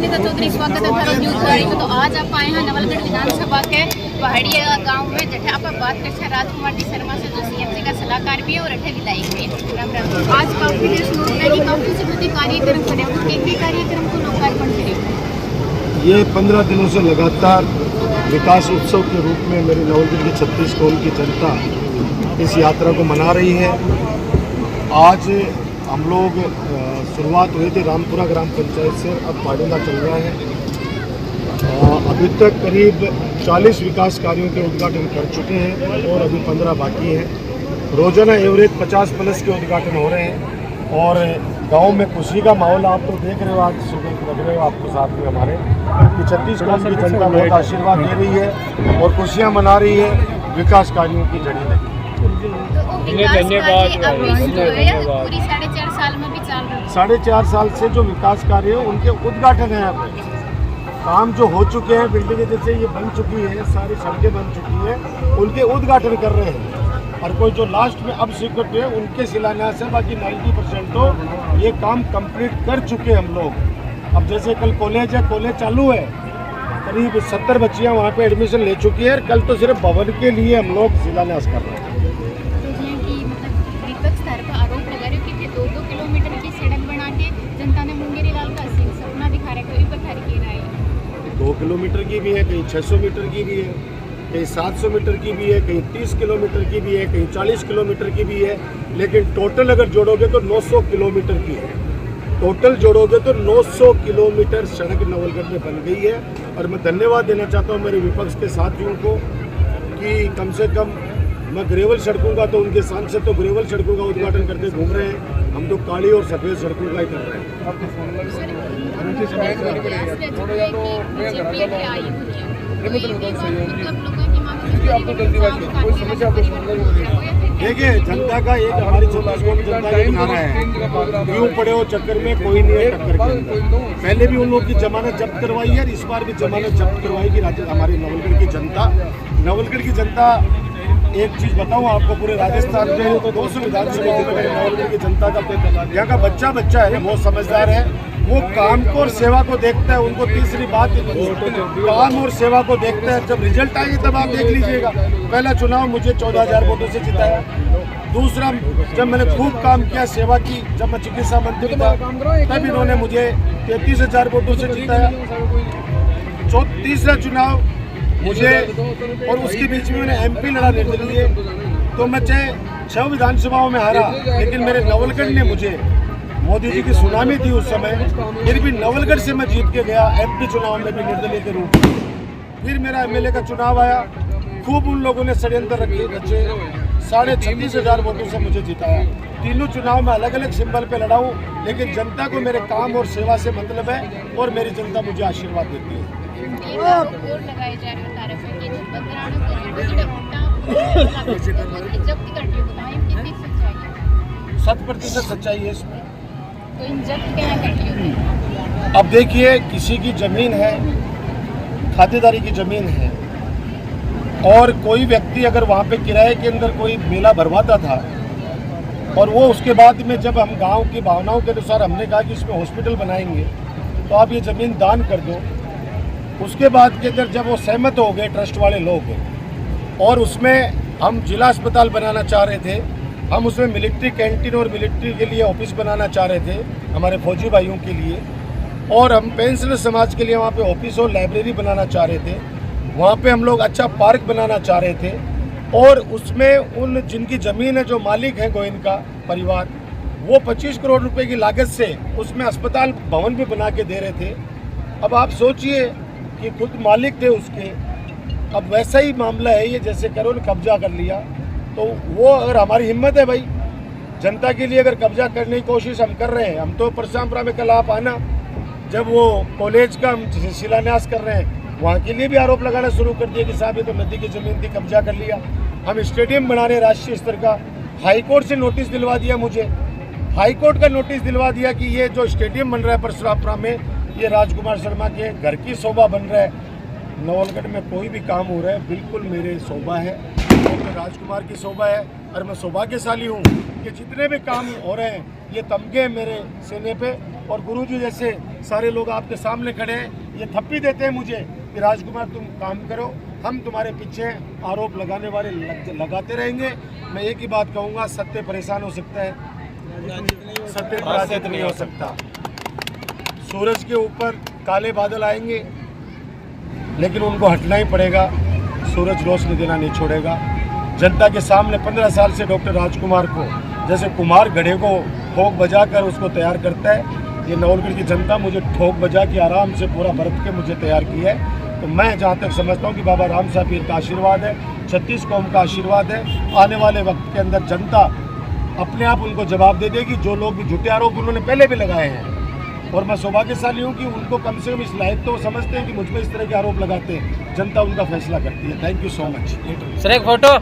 सुनीता चौधरी, स्वागत है भारत न्यूज़ गाड़ी में। तो आज आप आए हैं नवलगढ़ विधानसभा के पहाड़ी गांव में, जठे आप बात करते हैं राजकुमार जी शर्मा से, जो सीएम जी का सलाहकार भी है और अठे विधायक भी है। राम राम। आज काफी देश में काफी से बड़े कार्यक्रम करे, एक कार्यक्रम को लोकार्पण करेंगे। ये 15 दिनों से लगातार विकास उत्सव के रूप में मेरे नवलगढ़ की 36 गाँव की जनता इस यात्रा को मना रही है। आज हम लोग शुरुआत हुई थी रामपुरा ग्राम पंचायत से, अब पाडुला चल रहा है। अभी तक करीब 40 विकास कार्यों के उद्घाटन कर चुके हैं और अभी 15 बाकी हैं। रोजाना एवरेज 50 प्लस के उद्घाटन हो रहे हैं और गांव में खुशी का माहौल आप तो देख रहे हो, आज सुबह लग रहे हो आपको साथ में हमारे कि 36 गाँव की जनता बहुत आशीर्वाद दे रही है और खुशियाँ मना रही है। विकास कार्यों की जड़ी लगी। धन्यवाद। पूरी 4.5 साल में भी चल रहा है। 4.5 साल से जो विकास कार्य है उनके उद्घाटन है। अब काम जो हो चुके हैं, बिल्डिंगें जैसे ये बन चुकी है, सारी सड़कें बन चुकी हैं, उनके उद्घाटन कर रहे हैं। और कोई जो लास्ट में अब स्वीकृत है उनके शिलान्यास है। बाकी 90% तो ये काम कंप्लीट कर चुके हम लोग। अब जैसे कल कॉलेज है, कॉलेज चालू है, करीब 70 बच्चियाँ वहाँ पे एडमिशन ले चुकी है। कल तो सिर्फ भवन के लिए हम लोग शिलान्यास कर रहे हैं। आरोप लगा रहे हो कि 2-2 किलोमीटर की सड़क बना के जनता ने मुंगेरी लाल का सपना दिखा रहा है, कोई पत्थर की नहीं है। 2 किलोमीटर की भी है, कहीं 600 मीटर की भी है, कहीं 700 मीटर की भी है, कहीं 30 किलोमीटर की भी है, कहीं 40 किलोमीटर की भी है। लेकिन टोटल अगर जोड़ोगे तो 900 किलोमीटर की है। टोटल जोड़ोगे तो 900 किलोमीटर सड़क नवलगढ़ में बन गई है। और मैं धन्यवाद देना चाहता हूँ मेरे विपक्ष के साथियों को कि कम से कम मैं ग्रेवल सड़कों का, तो उनके सांसद तो ग्रेवल सड़कों का उद्घाटन करते घूम रहे हैं, हम तो काली और सफ़ेद सड़कों का ही कर रहे हैं। देखिए, जनता का एक हमारी 36 गाँव की जनता का नारा है, क्यों पड़े हो चक्कर में, कोई नहीं है टक्कर के अंदर। पहले भी उन लोगों की जमानत जब्त करवाई है और इस बार भी जमानत जब्त करवाएगी हमारी नवलगढ़ की जनता। नवलगढ़ की जनता, एक चीज़ बताऊं आपको, पूरे राजस्थान में तो 200 विधानसभा नवलगढ़ की जनता का यहाँ का बच्चा है ना, बहुत समझदार है। वो काम को और सेवा को देखता है। उनको तीसरी बात काम और सेवा को देखता है। जब रिजल्ट आएगी तब आप देख लीजिएगा। पहला चुनाव मुझे 14,000 वोटों से जिताया। दूसरा, जब मैंने खूब काम किया, सेवा की, जब मैं चिकित्सा मंत्री था तब इन्होंने मुझे 33,000 वोटों से जिताया। तीसरा चुनाव मुझे, और उसके बीच में मैंने MP लड़ा निर्दलीय, तो मैं चाहे 6 विधानसभाओं में हारा, लेकिन मेरे नवलगढ़ ने मुझे, मोदी जी की सुनामी थी उस समय, फिर भी नवलगढ़ से मैं जीत के गया MP चुनाव में भी निर्दलीय के रूप में। फिर मेरा MLA का चुनाव आया, खूब उन लोगों ने षड्यंत्र रचे, 36,500 वोटों से मुझे जिताया। तीनों चुनाव में अलग अलग सिंबल पे लड़ा हूँ, लेकिन जनता को मेरे काम और सेवा से मतलब है और मेरी जनता मुझे आशीर्वाद देती है। लगाए जा रहे हैं 100% सच्चाई है इसमें। तो इन जब्त क्या करती होगी? अब देखिए, किसी की जमीन है, खातेदारी की जमीन है, और कोई व्यक्ति अगर वहाँ पे किराए के अंदर कोई मेला भरवाता था, और वो उसके बाद में जब हम गांव की भावनाओं के अनुसार हमने कहा कि इसमें हॉस्पिटल बनाएंगे तो आप ये ज़मीन दान कर दो, उसके बाद के अंदर जब वो सहमत हो गए ट्रस्ट वाले लोग, और उसमें हम जिला अस्पताल बनाना चाह रहे थे, हम उसमें मिलिट्री कैंटीन और मिलिट्री के लिए ऑफिस बनाना चाह रहे थे हमारे फौजी भाइयों के लिए, और हम पेंशनर समाज के लिए वहाँ पे ऑफिस और लाइब्रेरी बनाना चाह रहे थे। वहाँ पे हम लोग अच्छा पार्क बनाना चाह रहे थे, और उसमें उन जिनकी ज़मीन है, जो मालिक है गोयनका परिवार, वो 25 करोड़ रुपए की लागत से उसमें अस्पताल भवन भी बना के दे रहे थे। अब आप सोचिए कि खुद मालिक थे उसके। अब वैसा ही मामला है ये, जैसे करो ने कब्जा कर लिया, तो वो अगर हमारी हिम्मत है भाई, जनता के लिए अगर कब्जा करने की कोशिश हम कर रहे हैं, हम तो परसामपुरा में कल आप आना, जब वो कॉलेज का हम शिलान्यास कर रहे हैं, वहाँ के लिए भी आरोप लगाना शुरू कर दिया कि साहब ये तो नदी की ज़मीन थी, कब्जा कर लिया। हम स्टेडियम बना रहे राष्ट्रीय स्तर का, हाईकोर्ट से नोटिस दिलवा दिया मुझे, हाईकोर्ट का नोटिस दिलवा दिया कि ये जो स्टेडियम बन रहा है परशुरामपुरा में, ये राजकुमार शर्मा के घर की शोभा बन रहा है। नवलगढ़ में कोई भी काम हो रहा है बिल्कुल मेरे शोभा है, तो राजकुमार की शोभा है, और मैं सौभाग्यशाली हूँ कि जितने भी काम हो रहे हैं ये तमगे मेरे सीने पे। और गुरुजी जैसे सारे लोग आपके सामने खड़े हैं, ये थप्पी देते हैं मुझे कि राजकुमार तुम काम करो, हम तुम्हारे पीछे आरोप लगाने वाले लगाते रहेंगे। मैं एक ही बात कहूँगा, सत्य परेशान हो सकता है, सत्य पराजित नहीं हो सकता। सूरज के ऊपर काले बादल आएंगे लेकिन उनको हटना ही पड़ेगा, सूरज रोशनी देना नहीं छोड़ेगा। जनता के सामने 15 साल से डॉक्टर राजकुमार को जैसे कुम्हार घड़े को ठोक बजा कर उसको तैयार करता है, ये नवलगढ़ की जनता मुझे ठोक बजा के आराम से पूरा बरत के मुझे तैयार किया है। तो मैं जहाँ तक समझता हूँ कि बाबा राम साहब पीर का आशीर्वाद है, 36 कौम का आशीर्वाद है। आने वाले वक्त के अंदर जनता अपने आप उनको जवाब दे देगी। जो लोग भी झूठे आरोप उन्होंने पहले भी लगाए हैं, और मैं सौभाग्यशाली हूँ कि उनको कम से कम इस लायक तो समझते हैं कि मुझ पर इस तरह के आरोप लगाते हैं, जनता उनका फैसला करती है। Thank you so much. Sir एक फोटो।